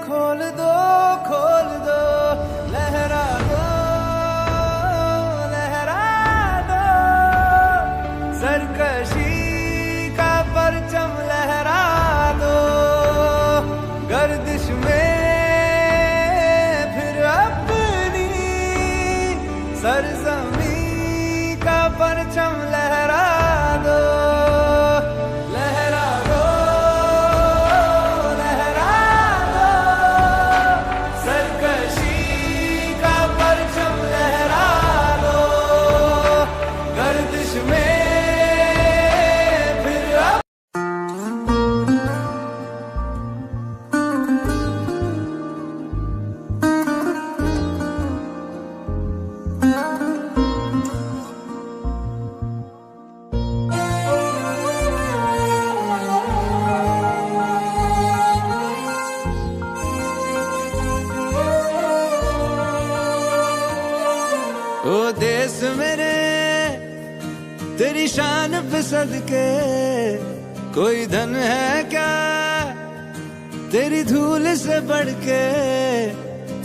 खोल दो लहरा दो सरकशी का परचम लहरा दो गर्दिश में फिर अपनी सरजमी का परचम लहरा दो ओ देश मेरे तेरी शान पे सदके कोई धन है क्या तेरी धूल से बढ़ के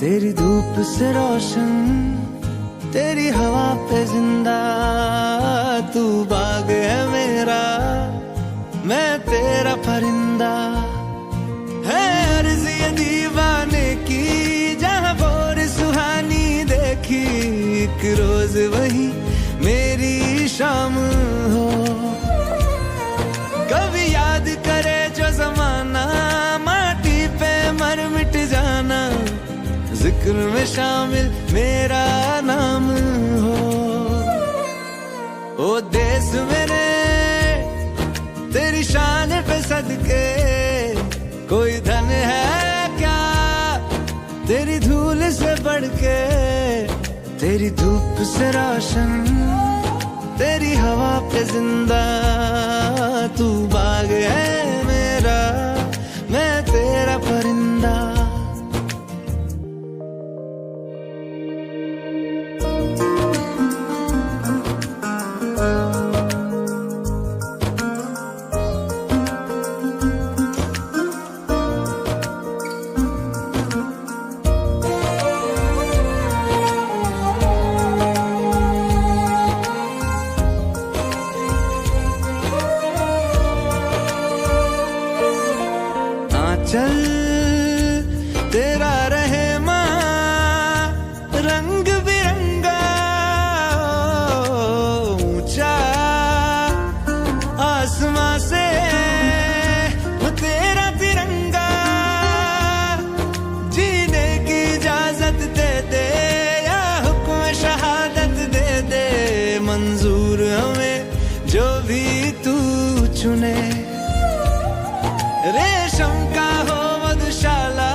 तेरी धूप से रोशन तेरी हवा पे जिंदा तू बाग है मेरा मैं तेरा परिंदा है अर्ज़ ये दीवाने की जहाँ बोर सुहानी देखी एक रोज वही मेरी शाम हो कभी याद करे जो जमाना माटी पे मर मिट जाना जिक्र में शामिल मेरा नाम हो ओ देश मेरे तेरी शान पे सदके कोई धन है क्या तेरी धूल से बढ़ के तेरी धूप से रोशन तेरी हवा पे जिंदा तू बाग है मेरा मैं तेरा परिंदा चल तेरा रहे माँ रंग बिरंगा ऊंचा आसमां से तेरा तिरंगा जीने की इजाजत दे दे या हुक्म शहादत दे दे मंजूर हमें जो भी तू चुने रेशम का हो मधुशाला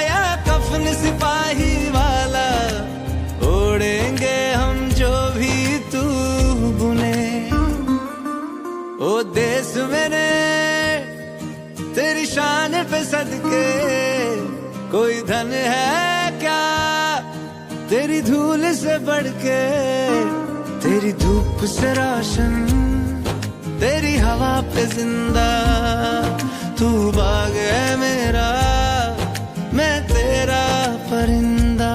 या कफन सिपाही वाला ओढ़ेंगे हम जो भी तू बुने ओ देश मेरे तेरी शान पे सदके कोई धन है क्या तेरी धूल से बढ़ के तेरी धूप से रोशन तेरी हवा पे जिंदा तू बाग है मेरा मैं तेरा परिंदा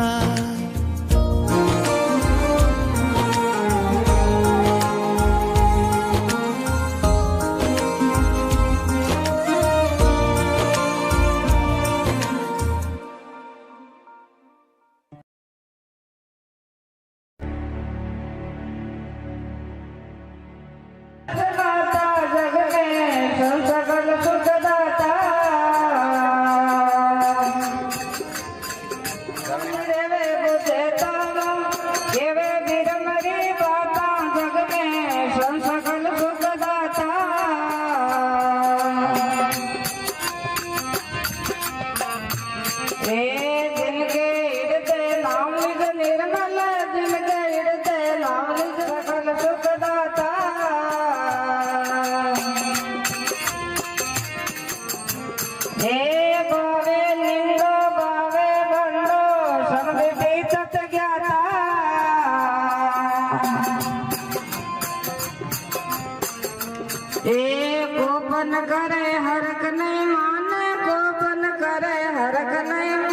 गोपन करे हरक नहीं माने गोपन करे हरक नहीं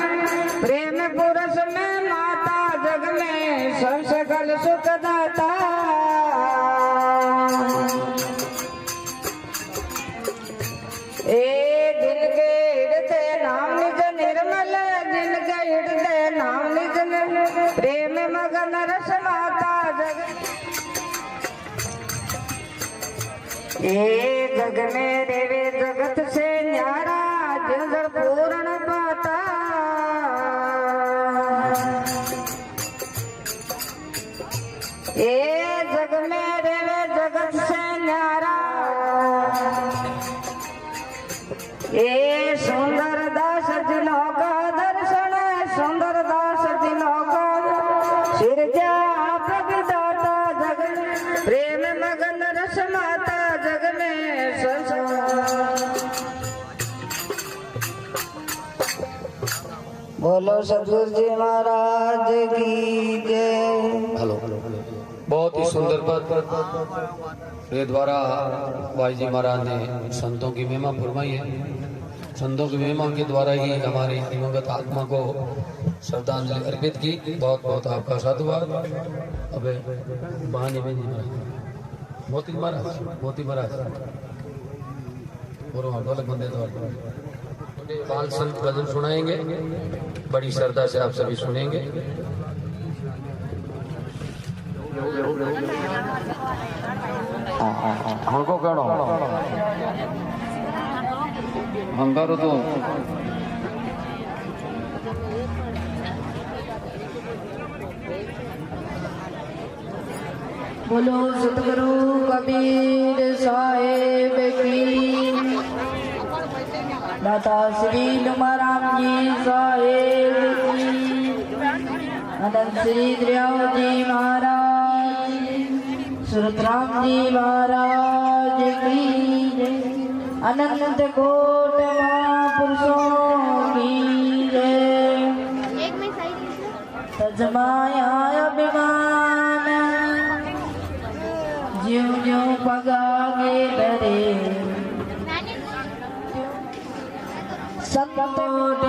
सकल सुख दाता। ए दिल के हृदय नाम निज निर्मल, दिल के हृदय नाम निज निर्मल, प्रेम मगन रस माता जग। ए जग में देवे जगत से न्यारा, जल पूर्ण पाता। ए जग में देवे जगत से न्यारा, ए सुंदर दास जिनों का दर्शन, सुंदर दास जिनों का सिरजा प्रविदाता जग में, प्रेम मगन रस माता जग में संसार। बोलो सतगुरु जी महाराज की जय। हेलो, बहुत ही सुंदर पद ये द्वारा भाई जी महाराज ने संतों की महिमा फरमाई है। संतों की महिमा के द्वारा ही हमारी दिवंगत आत्मा को श्रद्धांजलि अर्पित की। बहुत बहुत आपका साधुवाद। अब बहाने में मोती महाराज और ढोलक बंदे द्वारा बाल संत भजन सुनाएंगे। बड़ी श्रद्धा से आप सभी सुनेंगे। हमको कहना हंगारो तो बोलो सतगुरु कबीर साहेब की, दाता श्री लुमाराम जी साहेब की, अनंत श्री दरियाव जी महाराज, सुरतराम जी महाराज की, अनंत कोट महापुरुषों की जय। तजमाया अभिमान ज्यों ज्यों पगागे डरे, संतोट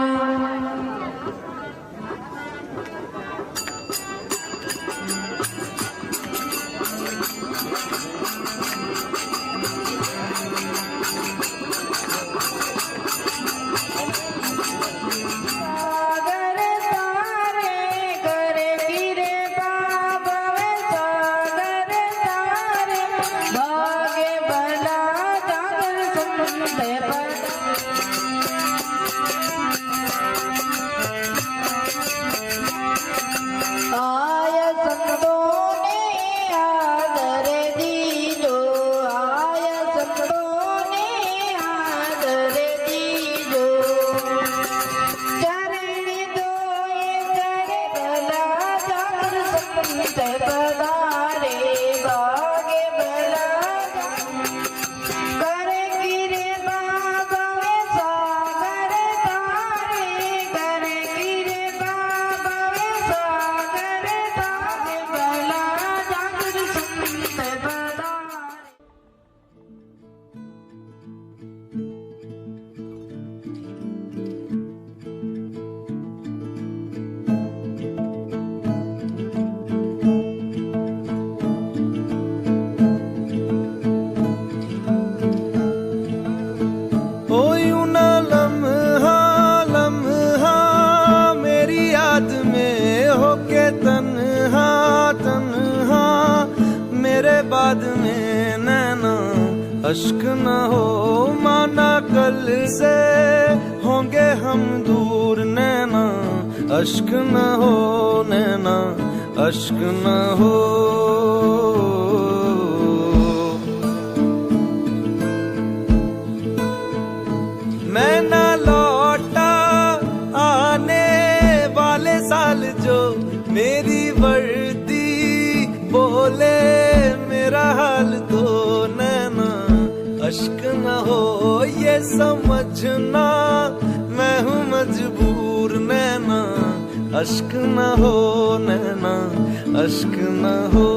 बाद में नैना अश्क न हो माना कल से होंगे हम दूर नैना अश्क न हो नैना अश्क न हो। मैं न लौटा आने वाले साल जो मेरी वर्दी बोले मेरा हाल तो नैना अश्क न हो ये समझना मैं हूँ मजबूर नैना अश्क न हो नैना अश्क न हो।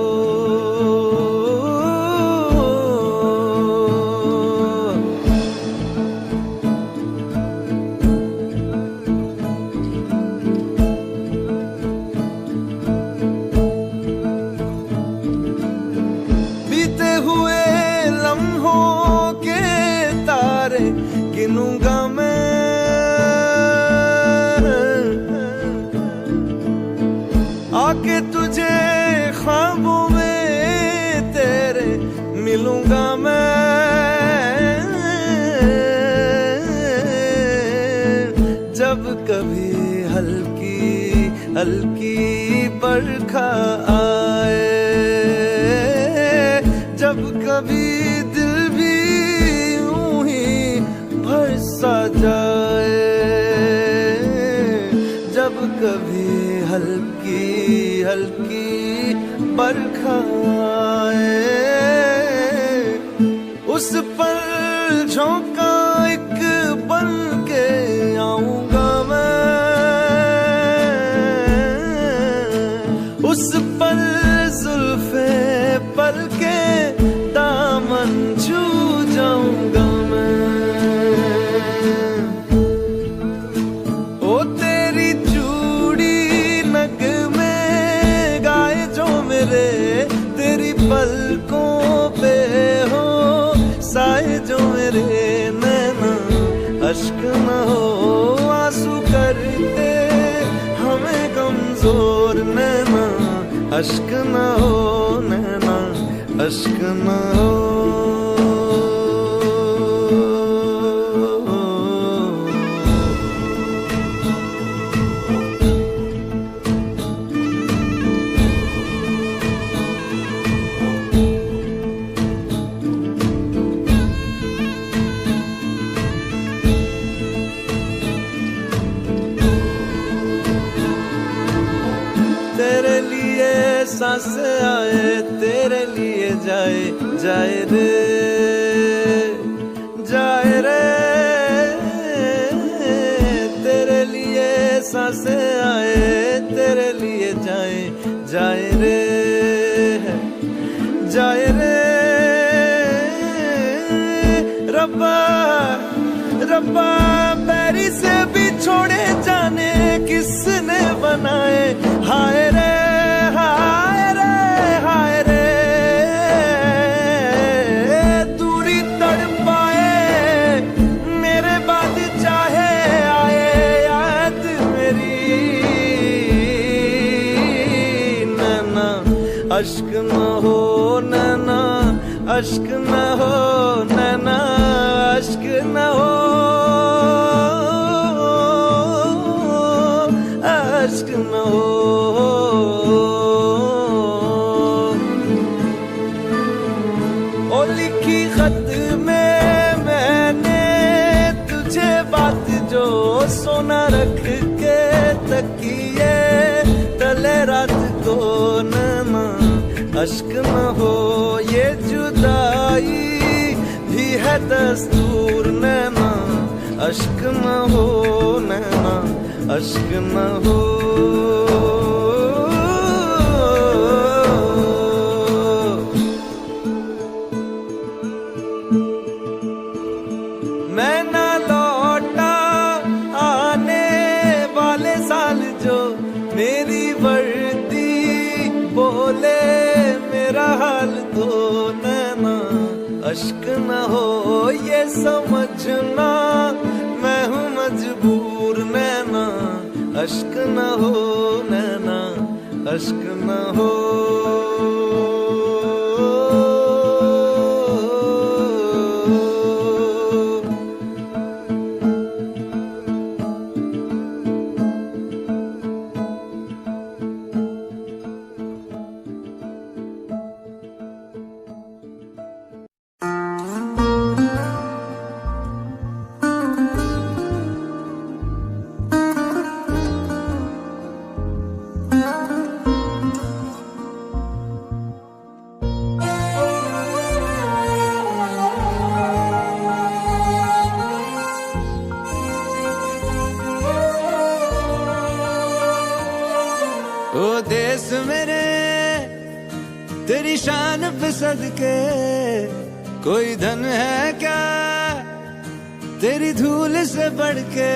जब कभी हल्की हल्की बरखा आए, जब कभी दिल भी यूं ही भर सा जाए, जब कभी हल्की हल्की बरखा आए, उस पर झोंका एक बन के आऊंगा मैं, उस पर जुल्फे पल के दामन छू जाऊंगा मैं। ओ तेरी चूड़ी नग में गाए जो मेरे, तेरी पलकों पे हो साए जो मेरे नैना, अश्क न हो आंसू करते हमें कमजोर नैना, अश्क न हो नैना, अश्क न हो। तेरे लिए सांस आए, तेरे लिए जाए जाए रे, जाए रे, तेरे लिए सांस आए, तेरे लिए जाए जाए रे, जाए रे। रब्बा रब्बा पैरी से भी छोड़े जाने किसने बनाए, हाय रे हाय रे हाय रे, दूरी तड़पाए मेरे बाद चाहे आए याद मेरी, नैना अश्क न हो नैना, अश्क न हो नैना, अश्क न हो, अश्क न हो। ओ लिखी खत में मैंने तुझे बात जो सोना रख के तकिए तले रात को नैना, अश्क न हो ये जुदाई भी है दस्तूर नैना, अश्क न हो नैना, अश्क न हो। मैं ना लौटा आने वाले साल जो मेरी वर्दी बोले मेरा हाल तो नैना, अश्क न हो ये समझना मैं हूँ मजबूर नैना, अश्क न हो नैना, अश्क न हो। ओ देश मेरे तेरी शान पे सदके, कोई धन है क्या तेरी धूल से बढ़ के,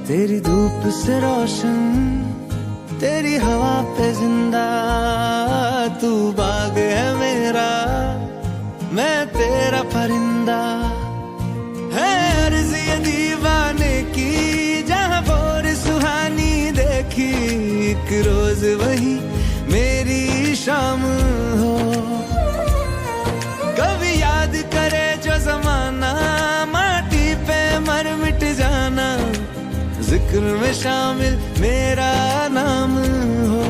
तेरी धूप से रोशन तेरी हवा पे जिंदा, तू बाग है मेरा मैं तेरा परिंदा, है अर्ज़ ये दीवाने की जहाँ बोर सुहानी देखी, एक रोज वही मेरी शाम हो। कभी याद करे जो जमाना माटी पे मर मिट जाना, जिक्र में शामिल मेरा नाम हो।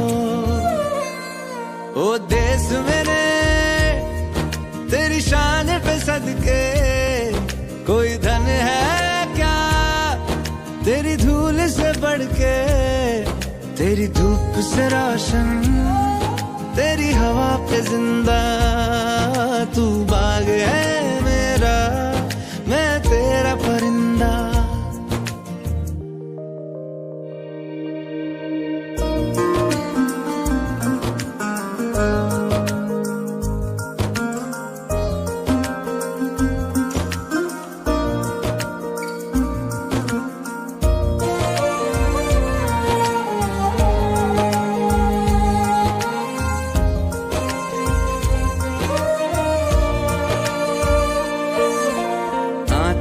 ओ देश मेरे तेरी शान पे सदके, कोई धन है क्या तेरी धूल से बढ़ के, तेरी धूप से रोशन तेरी हवा पे जिंदा, तू बाग है मेरा मैं तेरा परिंदा।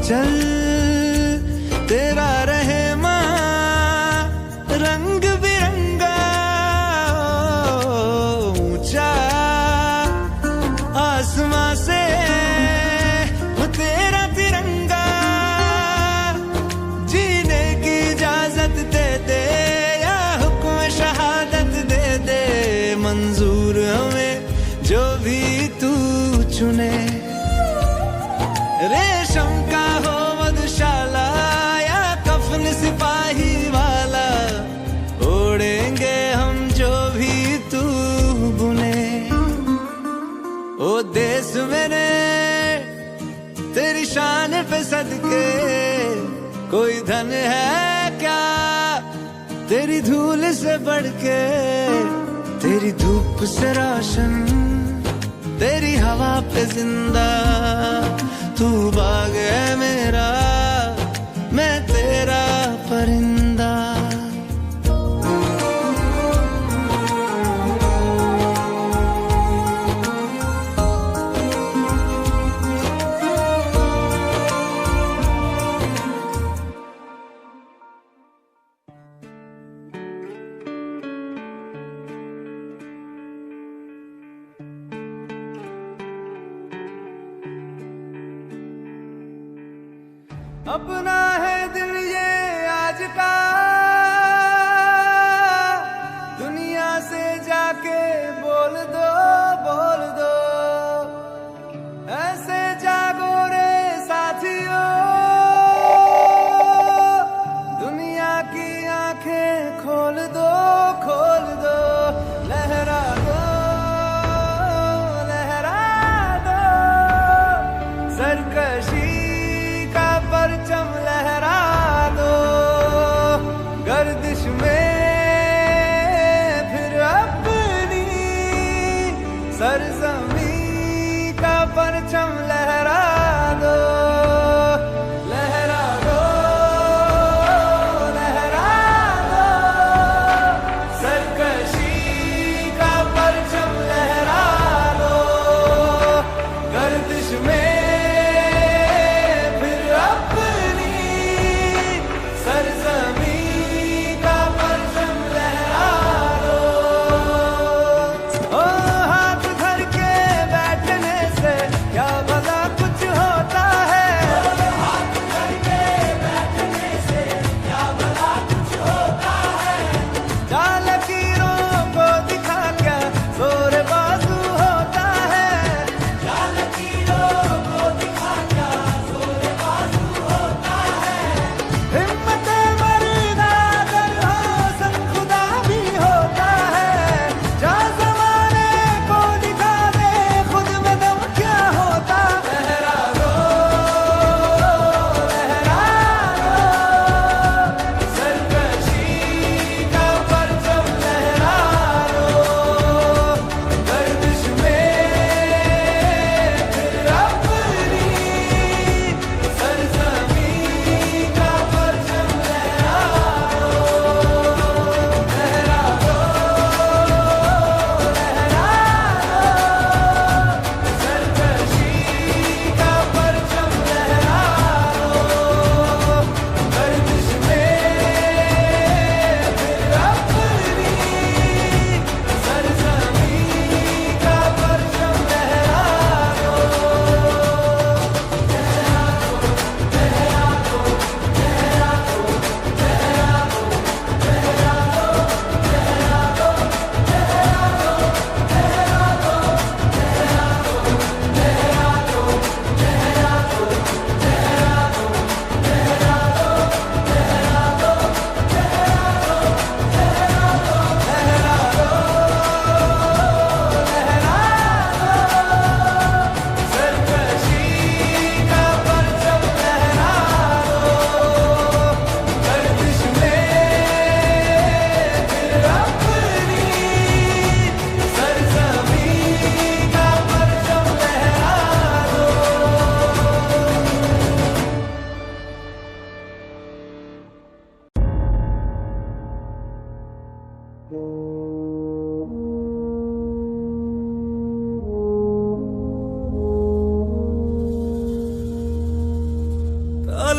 चल तेरा रहे माँ रंग बिरंगा, ऊंचा आसमां से तेरा तिरंगा, जीने की इजाजत दे दे या हुक्म शहादत दे दे, मंजूर हमें जो भी तू चुने। रेशम का हो मधुशाला या कफन सिपाही वाला, ओढ़ेंगे हम जो भी तू बुने। ओ देश मेरे तेरी शान पे सदके, कोई धन है क्या तेरी धूल से बढ़ के, तेरी धूप से रोशन तेरी हवा पे जिंदा, तू बाग है मेरा मैं तेरा परिंदा। अपना है दिल ये आज का, दुनिया से जाके बोल दो बोल दो, ऐसे जागो रे साथियों, दुनिया की आंखें खोल दो खोल दो, लहरा दो सरकशी परचम लहरा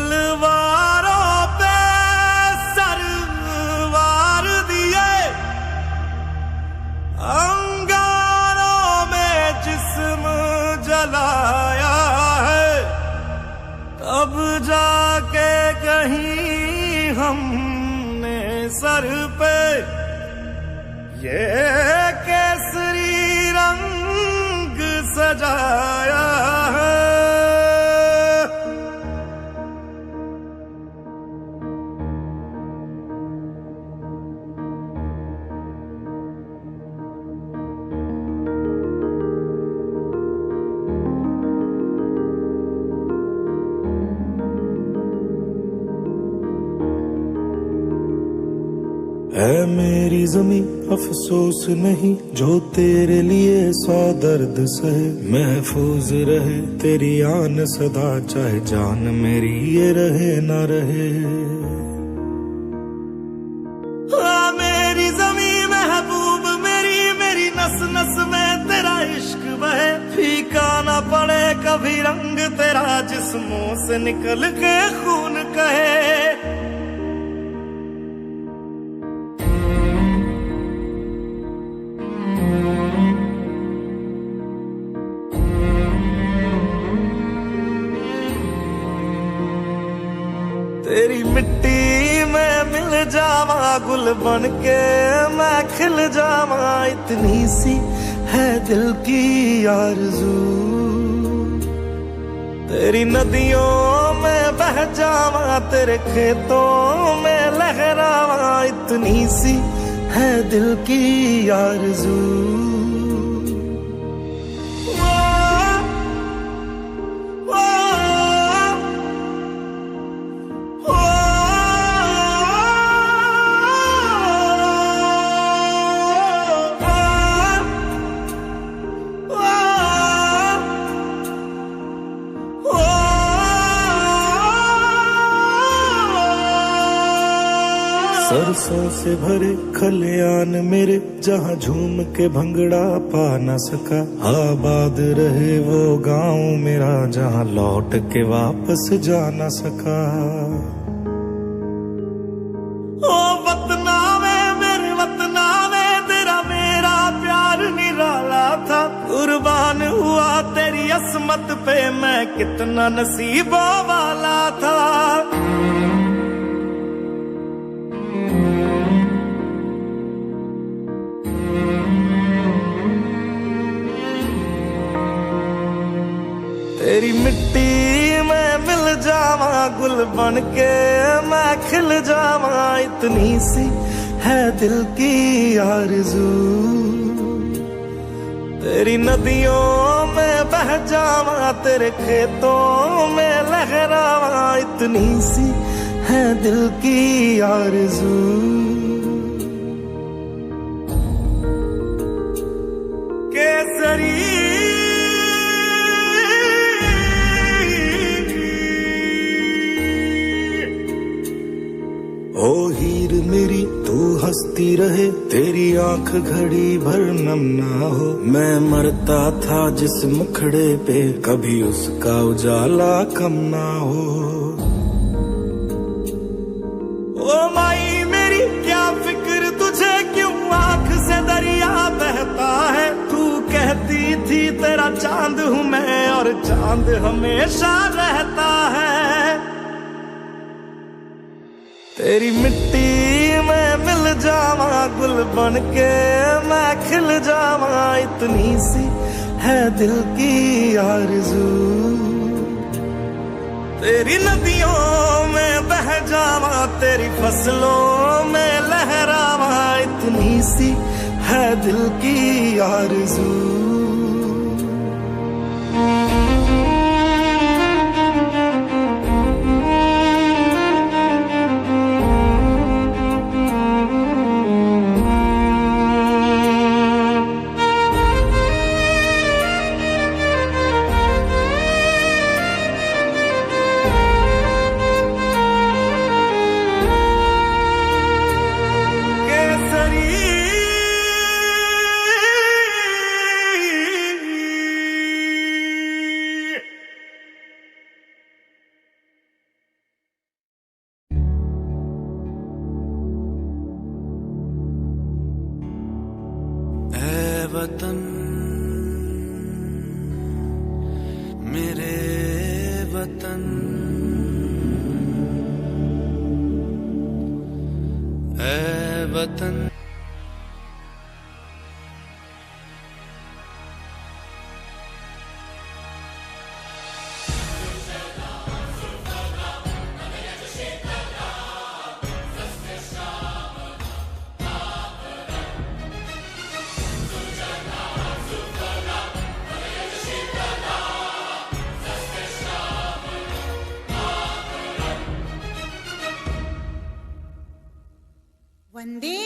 तलवारों पे सरवार दिए, अंगारों में जिस्म जलाया है, तब जाके कहीं हमने सर पे ये केसरी रंग सजाया है। है मेरी जमी अफसोस नहीं जो तेरे लिए 100 दर्द सहे, महफूज रहे तेरी आन सदा चाहे जान मेरी ये रहे ना रहे। हाँ मेरी जमी महबूब मेरी, मेरी नस नस में तेरा इश्क बहे, फीका ना पड़े कभी रंग तेरा जिस्मों से निकल के खून कहे। तेरी मिट्टी में मिल जावा गुल बन के मैं खिल जावा, इतनी सी है दिल की आरज़ू। तेरी नदियों में बह जावा तेरे खेतों में लहरावा, इतनी सी है दिल की आरज़ू। सरसों से भरे खलियान मेरे जहाँ झूम के भंगड़ा पा न सका, आबाद रहे वो गांव मेरा जहाँ लौट के वापस जा न सका। ओ वतना में मेरे वतना में तेरा मेरा प्यार निराला था, कुर्बान हुआ तेरी असमत पे मैं कितना नसीबों वाला था। तेरी मिट्टी में मिल जावा गुल बन के मैं खिल जावा, इतनी सी है दिल की आरज़ू। तेरी नदियों में बह जावा तेरे खेतों में लहरावा, इतनी सी है दिल की आरज़ू। केसरी ओ हीर मेरी तू हंसती रहे, तेरी आंख घड़ी भर नम ना हो। मैं मरता था जिस मुखड़े पे कभी उसका उजाला कम ना हो। ओ माई मेरी क्या फिक्र तुझे क्यों आंख से दरिया बहता है, तू कहती थी तेरा चांद हूँ मैं और चांद हमेशा रहता है। तेरी मिट्टी में मिल जावा गुल बन के मैं खिल जावा, इतनी सी है दिल की आरज़ू। तेरी नदियों में बह जावा तेरी फसलों में लहरावा, इतनी सी है दिल की आरज़ू। केसरी वतन मेरे वतन ऐ वतन। वंदे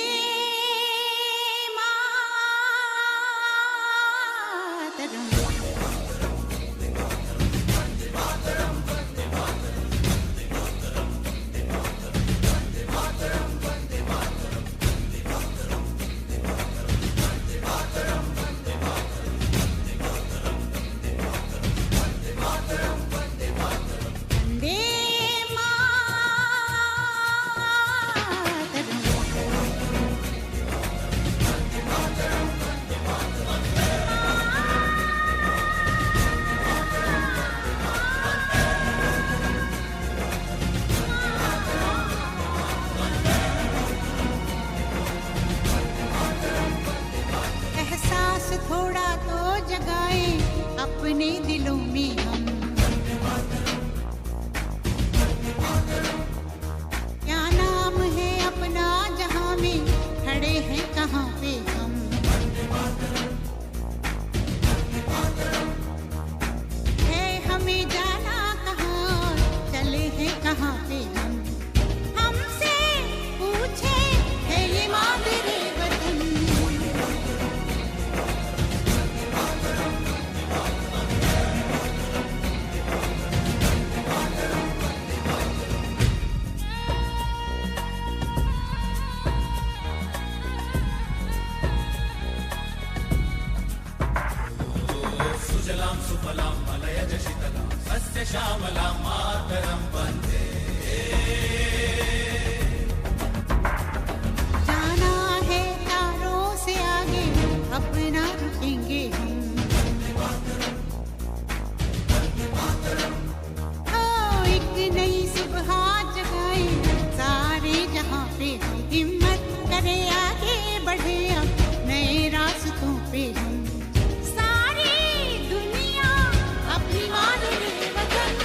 थोड़ा तो जगाए अपने दिलों में हम, क्या नाम है अपना जहां में खड़े हैं कहां पे हम, है हमें जाना कहां चले हैं कहां पे हम, हमसे पूछे है ये मादरे वतन। सुजलां सुफलां मलयज शीतलां सस्य श्यामलां मातरं वन्दे। जाना है तारों से आगे अपना रुकेंगे हम, एक नई सुबह जगाए सारे जहां पे हम, हिम्मत करे आगे बढ़े अब नए रास्तों पे हम, अपनी मादरे वतन।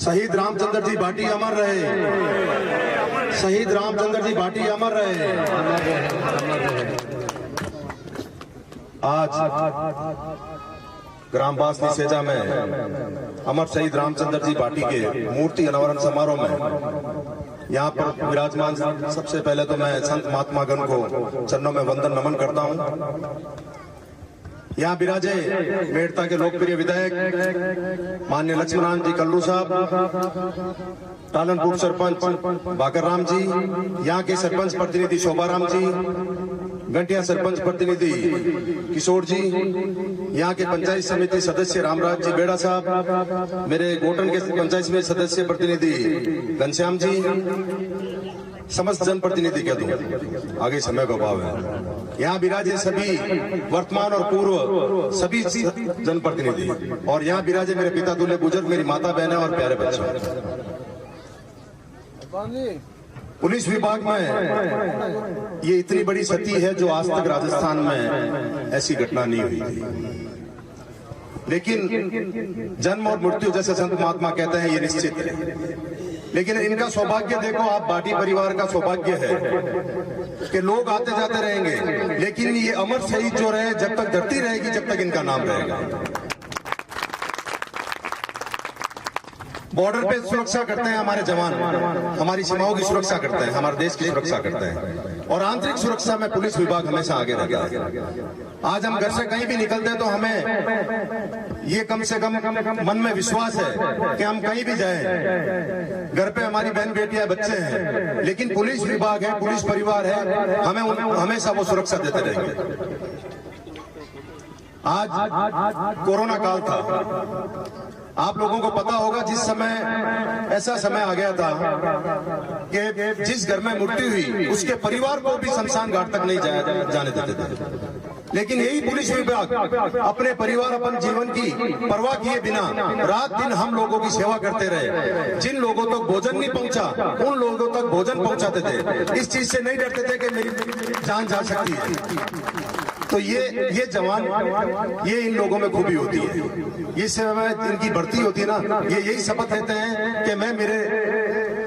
शहीद रामचंद्र जी भाटी अमर रहे, शहीद रामचंद्र जी भाटी अमर रहे। आज ग्राम बासनी सेजा में अमर शहीद रामचंद्र जी भाटी के मूर्ति अनावरण समारोह में यहाँ पर विराजमान सबसे पहले तो मैं संत महात्मागण को चरणों में वंदन नमन करता हूँ। यहाँ विराजे मेड़ता के लोकप्रिय विधायक माननीय लक्ष्मण जी कल्लू साहब, टालनपुर सरपंच बाकर राम जी, यहाँ के सरपंच प्रतिनिधि शोभाराम जी, घंटिया सरपंच प्रतिनिधि किशोर जी, यहाँ के पंचायत समिति सदस्य रामराज जी बेड़ा साहब, मेरे गोटन के पंचायत समिति सदस्य प्रतिनिधि घनश्याम जी, समस्त जनप्रतिनिधि कह दूं, आगे समय का अभाव है। यहाँ विराजे सभी वर्तमान और पूर्व सभी जनप्रतिनिधि, और यहाँ विराजे मेरे पिता तुल्य बुजुर्ग, मेरी माता बहनें और प्यारे बच्चे। पुलिस विभाग में ये इतनी बड़ी क्षति है जो आज तक राजस्थान में ऐसी घटना नहीं हुई थी। लेकिन जन्म और मृत्यु जैसे संत महात्मा कहते हैं ये निश्चित है। लेकिन इनका सौभाग्य देखो, आप भाटी परिवार का सौभाग्य है कि लोग आते जाते रहेंगे, लेकिन ये अमर शहीद जो रहे, जब तक धरती रहेगी जब तक इनका नाम रहेगा। बॉर्डर पे सुरक्षा करते हैं हमारे जवान, हमारी सीमाओं की सुरक्षा करते हैं, हमारे देश की सुरक्षा करते हैं, और आंतरिक सुरक्षा में पुलिस विभाग हमेशा आगे रहता है। आज हम घर से कहीं भी निकलते हैं तो हमें ये कम से कम मन में विश्वास है कि हम कहीं भी जाएं, घर पे हमारी बहन बेटियां बच्चे हैं, लेकिन पुलिस विभाग है, पुलिस परिवार है, हमें हमेशा वो सुरक्षा देते रहेंगे। आज कोरोना काल था, आप लोगों को पता होगा, जिस समय ऐसा समय आ गया था कि जिस घर में मृत्यु हुई उसके परिवार को भी शमशान घाट तक नहीं जाने देते थे। लेकिन यही पुलिस विभाग अपने परिवार, अपन जीवन की परवाह किए बिना रात दिन हम लोगों की सेवा करते रहे। जिन लोगों तक भोजन नहीं पहुंचा उन लोगों तक भोजन पहुंचाते थे। इस चीज से नहीं डरते थे कि मेरी जान जा सकती है। तो ये जवान, ये इन लोगों में खूबी होती है। ये समय इनकी भर्ती होती है ना, ये यही शपथ लेते हैं कि मैं मेरे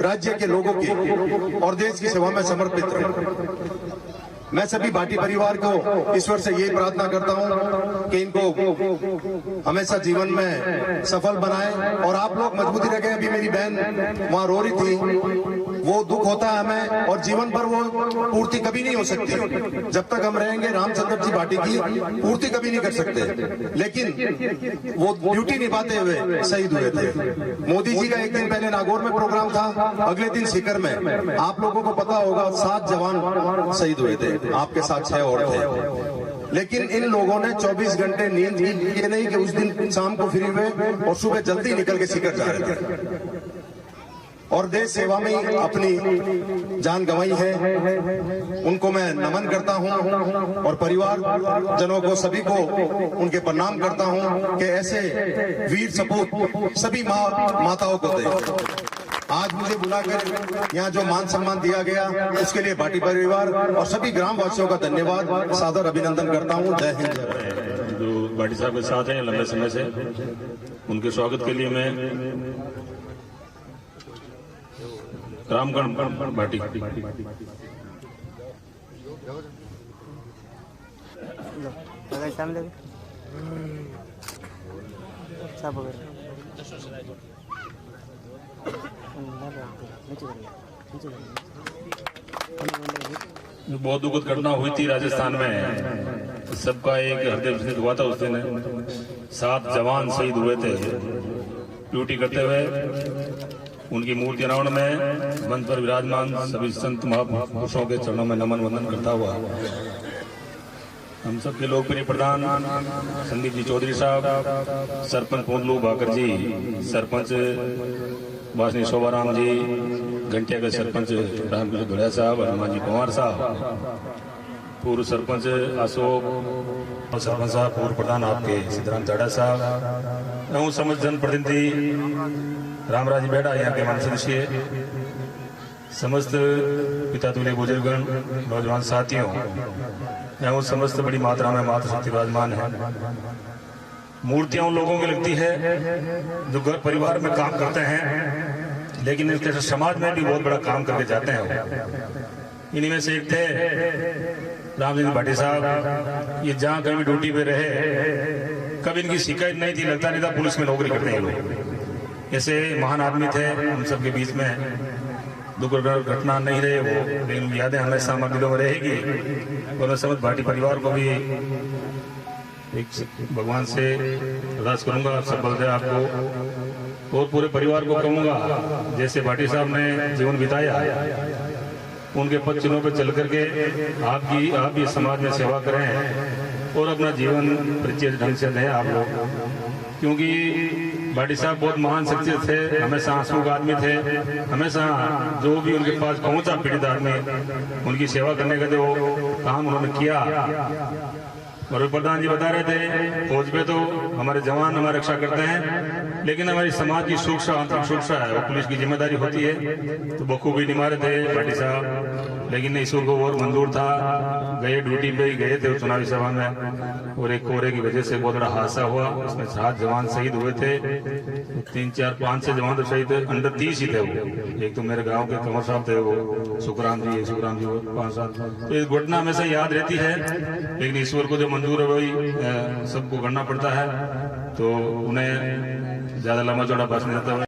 राज्य के लोगों की और देश की सेवा में समर्पित रहूं। मैं सभी भाटी परिवार को ईश्वर से यही प्रार्थना करता हूं कि इनको हमेशा जीवन में सफल बनाए और आप लोग मजबूती रखें। अभी मेरी बहन वहां रो रही थी, वो दुख होता है हमें, और जीवन भर वो पूर्ति कभी नहीं हो सकती। जब तक हम रहेंगे रामचंद्र जी भाटी की पूर्ति कभी नहीं कर सकते, लेकिन वो ड्यूटी निभाते हुए शहीद हुए थे। मोदी जी का एक दिन पहले नागौर में प्रोग्राम था, अगले दिन सीकर में। आप लोगों को पता होगा 7 जवान शहीद हुए थे, आपके साथ 6 और थे। लेकिन इन लोगों ने 24 घंटे नींद की, ये नहीं कि उस दिन शाम को फ्री हुए और सुबह जल्दी निकल के सीकर जा रहे थे, और देश सेवा में ही अपनी जान गंवाई है। उनको मैं नमन करता हूं और परिवार जनों को, सभी को उनके प्रणाम करता हूं कि ऐसे वीर सपूत सभी माताओं को दे। आज मुझे बुलाकर यहाँ जो मान सम्मान दिया गया उसके लिए भाटी परिवार और सभी ग्राम वासियों का धन्यवाद, सादर अभिनंदन करता हूँ। जय हिंद, जय भारत। जो भाटी साहब के साथ हैं लंबे समय से, उनके स्वागत के लिए मैं रामगढ़ भाटी बहुत दुखद घटना हुई थी राजस्थान में। सबका एक हृदय विस्मित हुआ था उस दिन। 7 जवान शहीद हुए थे ड्यूटी करते हुए। उनकी मूर्ति अनावरण में मंच पर विराजमान सभी संत महापुरुषों के चरणों में नमन वंदन करता हुआ हम सबके लोकप्रिय प्रधान संदीप जी चौधरी साहब, सरपंच पोंदलू भाकर जी, सरपंच बासनी शोभाराम जी, घंटिया के सरपंच रामकृष्ण धुलिया साहब, हनुमान जी पवार साहब, पूर्व सरपंच अशोक सरपंच साहब, पूर्व प्रधान आपके सिद्धराम चाड़ा साहब, एवं समस्त जनप्रतिनिधि रामराज बेड़ा, यहाँ के मान सदस्य, समस्त पिता तुल्य बुजुर्गण, नौजवान साथियों एवं समस्त बड़ी मात्रा में मातृ शक्ति विराजमान है। मूर्तियां उन लोगों की लगती है जो घर परिवार में काम करते हैं, लेकिन इसके समाज में भी बहुत बड़ा काम करके जाते हैं। इन्हीं में से एक थे रामचंद्र भाटी साहब। ये जहाँ कहीं भी ड्यूटी पे रहे, कभी इनकी शिकायत नहीं थी, लगता नहीं था पुलिस में नौकरी करते हैं लोग। ऐसे महान आदमी थे, हम सबके बीच में दुख घटना नहीं रहे वो, लेकिन यादें हमेशा हमारे दिलों में रहेगी। और मैं समझ भाटी परिवार को भी एक भगवान से अरदास करूंगा, सब बल दे आपको और पूरे परिवार को कहूंगा, जैसे भाटी साहब ने जीवन बिताया, उनके पद चिन्हों पर चल करके आप भी समाज में सेवा करें और अपना जीवन परिचय ढंग से दें आप लोग। क्योंकि भाटी साहब बहुत महान शख्सियत थे, हमेशा आंसू का आदमी थे, हमेशा जो भी उनके पास पहुंचा पीड़ित आदमी, उनकी सेवा करने का जो काम उन्होंने किया। और प्रधान जी बता रहे थे, फौज पे तो हमारे जवान हमारी रक्षा करते हैं, लेकिन हमारी समाज की सुरक्षा, आंतरिक सुरक्षा है, वो पुलिस की जिम्मेदारी होती है। तो बखूबी निभा रहे थे भाटी साहब, लेकिन ईश्वर को और मंजूर था, गए ड्यूटी पे ही गए थे चुनावी सभा में, और एक कोहरे की वजह से बहुत बड़ा हादसा हुआ, उसमें 7 जवान शहीद हुए थे। 3, 4, 5 से जवान तो शहीद थे, अंडर 30 ही थे वो। एक तो मेरे गाँव के कंवर साहब थे, वो सुखराम जी 5-7। तो इस घटना हमेशा याद रहती है, लेकिन ईश्वर को जो मंजूर है वही सबको करना पड़ता है। तो उन्हें ज्यादा लंबा चौड़ा भाषण देता है।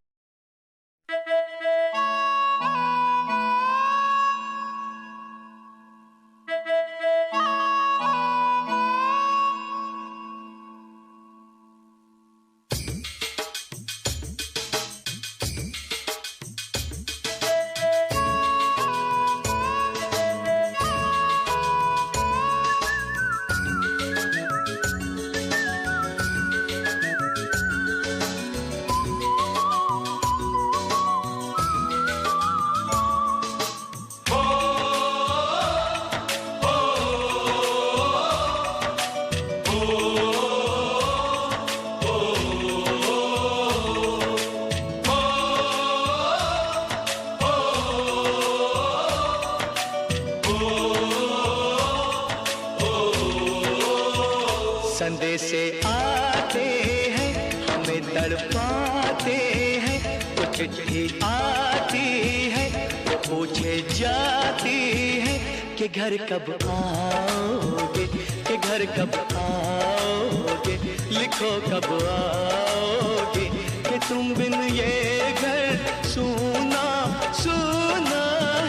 संदेशे आते हैं, हमें तड़पाते हैं, कुछ चिट्ठी आती है, वो पूछे जाती है कि घर कब आओगे, कि घर कब आओगे, लिखो कब आओगे, कि तुम बिन ये घर सूना सूना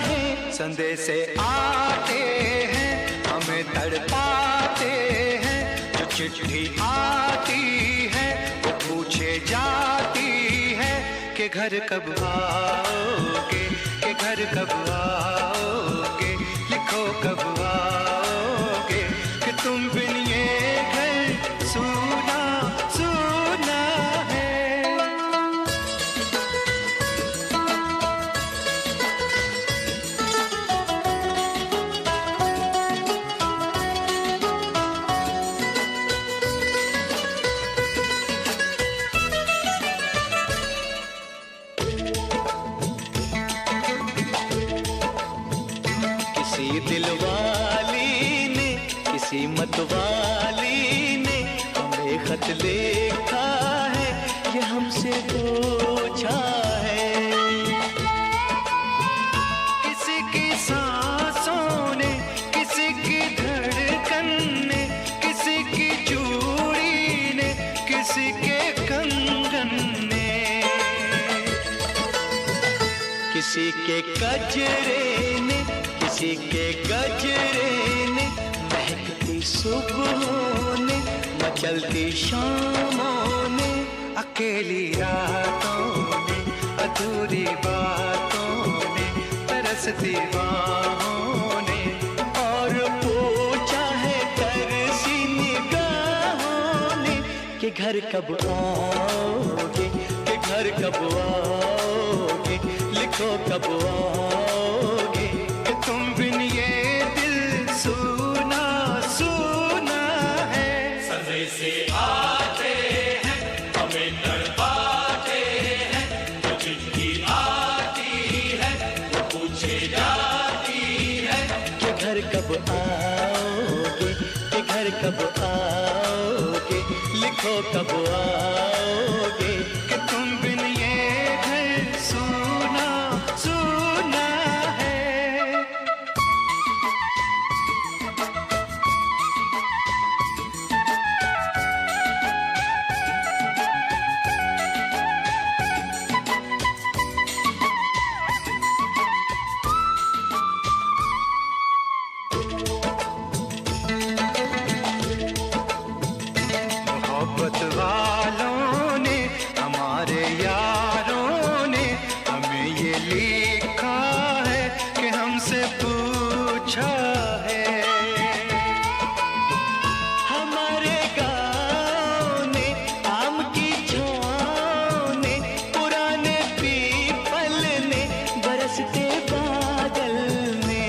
है। संदेशे आते हैं, हमें तड़पाते हैं, चिट्ठी आती है, वो पूछे जाती है कि घर कब आओगे, कि घर कब आओगे, लिखो कब आओगे, कि तुम बिन ये घर सूना सूना है। किसी मतवाली ने हमें खत लिखा है, ये हमसे पूछा है। किसी की सांसों ने, किसी की धड़कन ने, किसी की चूड़ी ने, किसी के कंगन ने, किसी के कजरे ने, किसी के गजरे ने, महकती सुबहों ने, मचलती शामों ने, अकेली रातों ने, अधूरी बातों ने, तरसती बाहों ने, और पूछा है तरसी निगाहों ने कि घर कब आओगे, कि घर कब आओगे, लिखो कब आओगे, कि तुम बिन ये दिल सूना सूना है। संदेशे आते हैं, हमें तड़पाते हैं, वो चिट्ठी आती है, वो पूछे जाती है कि घर कब आओगे, कि घर कब आओगे, लिखो लिखो कब आओगे कि तुम बिन ये घर सूना सूना है। मोहब्बत वालों ने हमारे यारों ने हमें ये लिखा है कि हमसे पूछा है। हमारे गाँव ने आम की छाँव ने पुराने पीपल ने बरसते बादल ने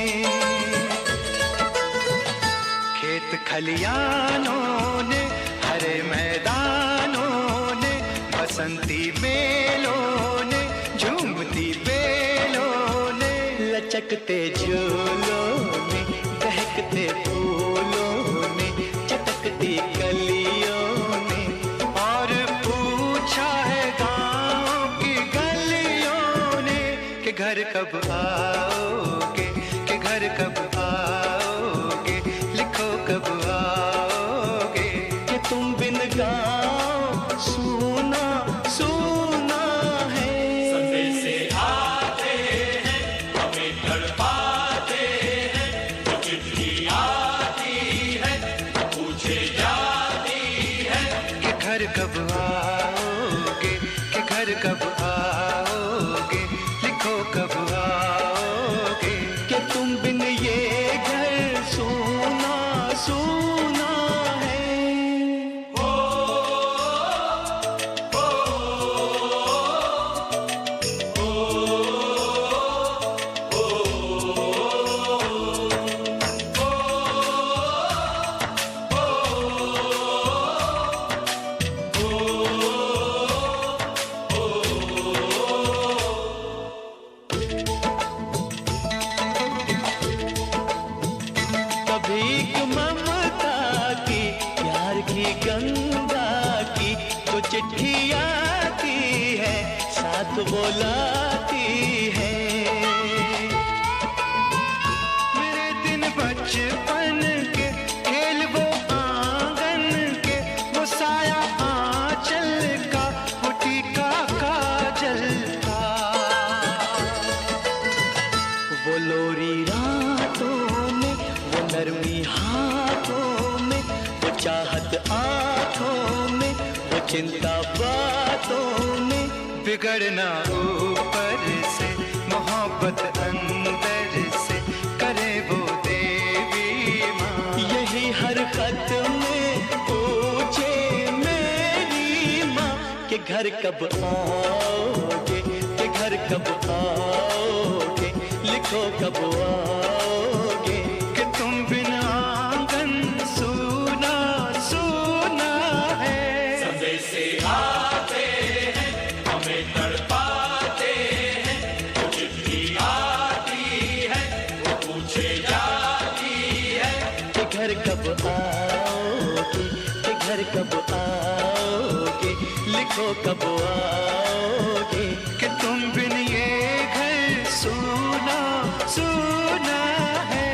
खेत खलियानों ने हरे मैदानों ने बसंती बेलों ने झूमती बेलों ने लचकते झूलों ने बहकते फूलों ने चटकती कलियों ने और पूछा है गाँव की गलियों ने कि घर कब आओगे कि घर कब आओगे लिखो कब आओगे कि तुम बिन गाँव सूना सूना है। संदेशे आते हैं हमें तड़पाते हैं, वो चिट्ठी आती है पूछे जाती है कि घर कब आओगे कि घर कब आओगे लिखो कब आओगे कि तुम बिन ये घर सूना सूना है। कभी ममता की प्यार की गंगा की तो चिट्ठी आती है साथ बोलाती है। मेरे दिन बचपन के खेल वो आंगन के वो साया आंचल का वो टीका काजल का वो लोरी रातों में वो नरमी हाथों में वो चाहत आंखों में वो चिंता बातों में बिगड़ना ऊपर से मोहब्बत अंदर से करे वो देवी माँ। यही हर खत में पूछे मेरी माँ कि घर कब आओगे कि घर कब आओगे लिखो कब आओगे कि तुम बिना आंगन सूना सूना है। संदेशे आते हैं हमें तड़पाते हैं, वो चिट्ठी आती है वो पूछे जाती है कि घर कब आओगे कि घर कब आओगे लिखो कब आओगे कि तुम बिन ये घर सूना सूना है।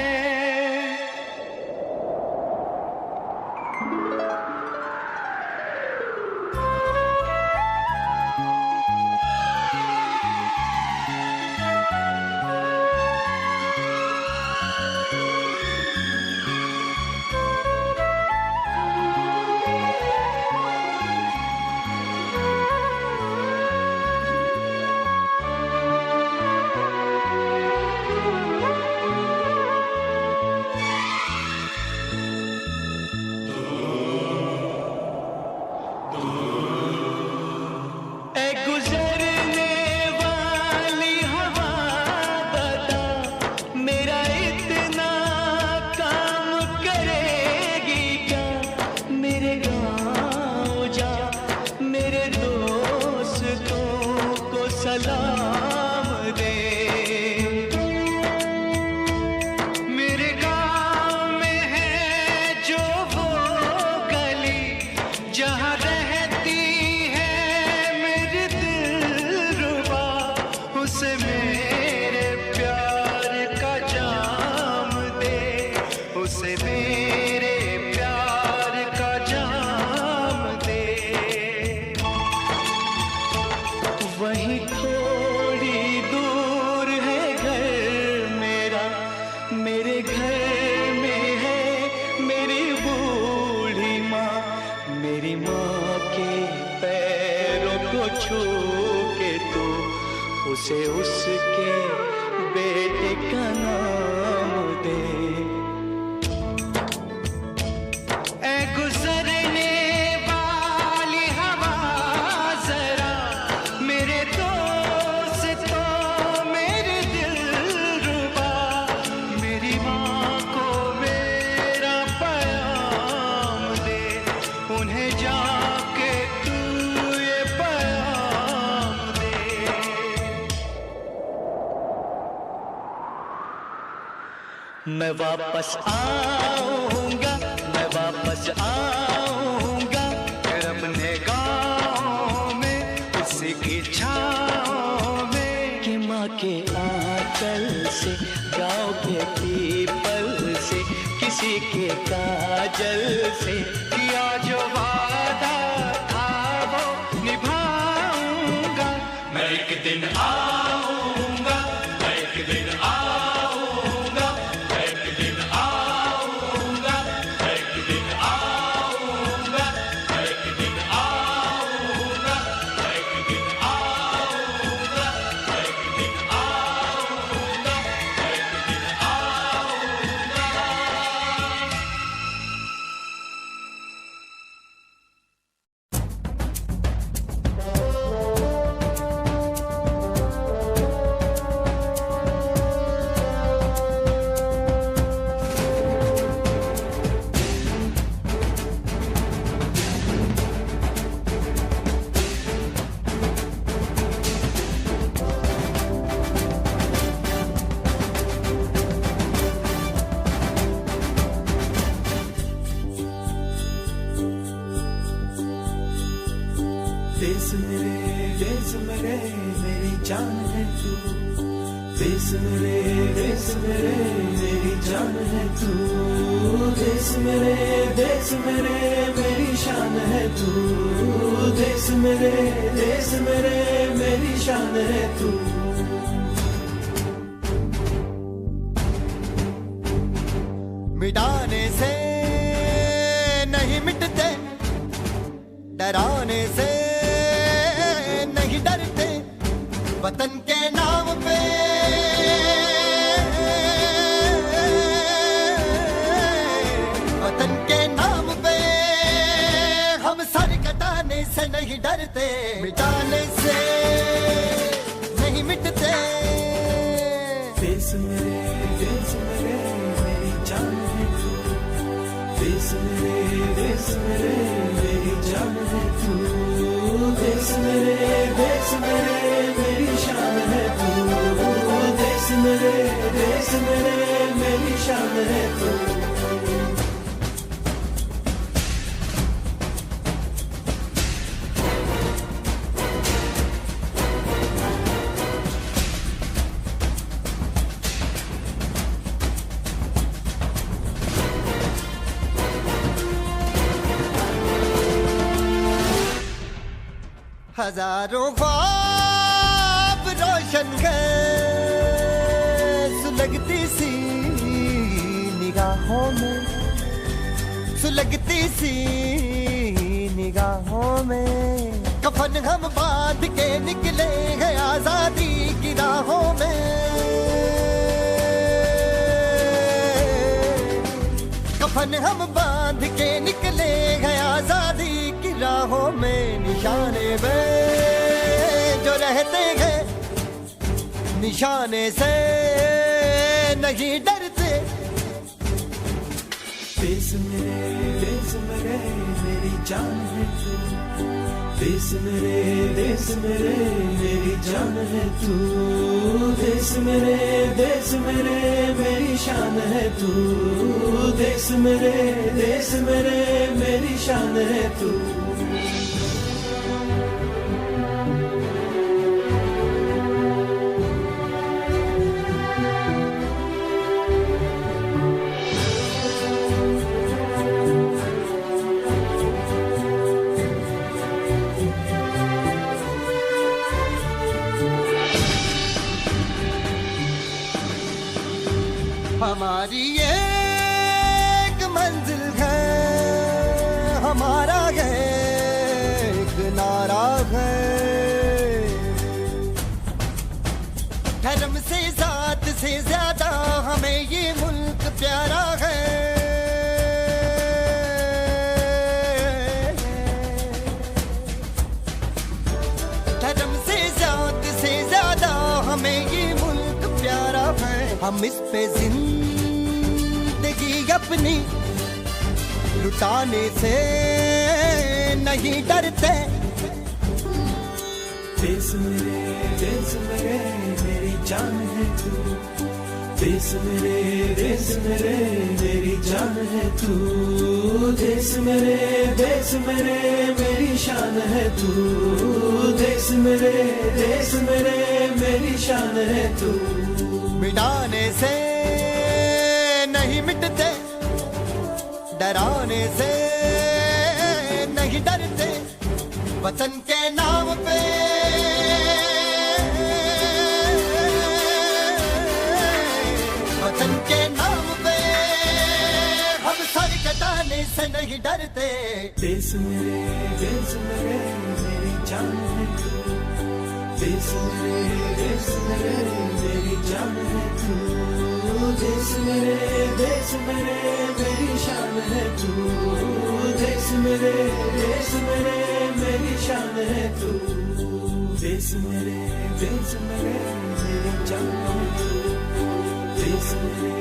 वहीं थोड़ी दूर है घर मेरा, मेरे घर में है मेरी बूढ़ी माँ। मेरी माँ के पैरों को छू के तू उसे उसके बेटे का नाम दे। ऐ गुजरने वाली हवा जरा मेरे दोस्तों मेरे दिलरुबा, मेरी माँ को मेरा पैगाम दे, उन्हें जाके तू ये पैगाम दे। मैं वापस आऊंगा, मैं वापस आऊंगा फिर अपने गाँव में उसी की छाँव में, कि माँ के आंचल से गाँव के पीपल से किसी के काजल से किया जो वादा था वो निभाऊंगा। मैं एक दिन आऊंगा, मैं एक दिन आऊंगा, मैं एक दिन आऊंगा, मैं एक दिन आऊंगा, मैं एक दिन आऊंगा, मैं एक दिन आऊंगा, मैं एक दिन आऊंगा, मैं एक दिन आऊंगा। देश मेरे मेरी जान है तू, देश मेरे मेरी जान है तू, देश मेरे मेरी शान है तू, देश मेरे मेरी शान है तू। मिटाने से नहीं मिटते, डराने से नहीं डरते, वतन के नाम पे वतन के नाम पे हम सर कटाने से नहीं डरते, मिटाने से नहीं मिटते। देश मेरे मेरी जान है तू, देश मेरे मेरी जान है तू, देश मेरे मेरी शान है तू, देश मेरे मेरी शान है तू। हजारों ख्वाब रोशन गए सुलगती सी निगाहों में, सुलगती सी निगाहों में। कफन हम बांध के निकले हैं आजादी की राहों में, कफन हम बांध के निकले हैं आजादी की राहों में। निशाने पे जो रहते हैं निशाने से नहीं डरते। देश मेरे मेरी जान है तू, देश मेरे मेरी जान है तू, देश मेरे मेरी शान है तू, देश मेरे मेरी शान है तू। हमारी एक मंजिल है, हमारा एक नारा है, धर्म से जात से ज्यादा हमें ये मुल्क प्यारा है। धर्म से जात से ज्यादा हमें ये मुल्क प्यारा है। हम इस पे जिंदगी अपनी लुटाने से नहीं डरते। देश मेरे मेरी जान है तू, देश मेरे मेरी जान है तू, देश मेरे मेरी शान है तू, देश मेरे मेरी शान है तू। मिटाने से नहीं मिटते, डराने से नहीं डरते, वतन के नाम पे वतन के नाम पे हम सर कटाने से नहीं डरते। देश मेरे मेरी जान है तू, देश मेरे मेरी जान है तू, देश मेरे मेरी शान है तू, देश मेरे मेरी शान है तू, देश मेरे मेरी जान है तू, देश मेरे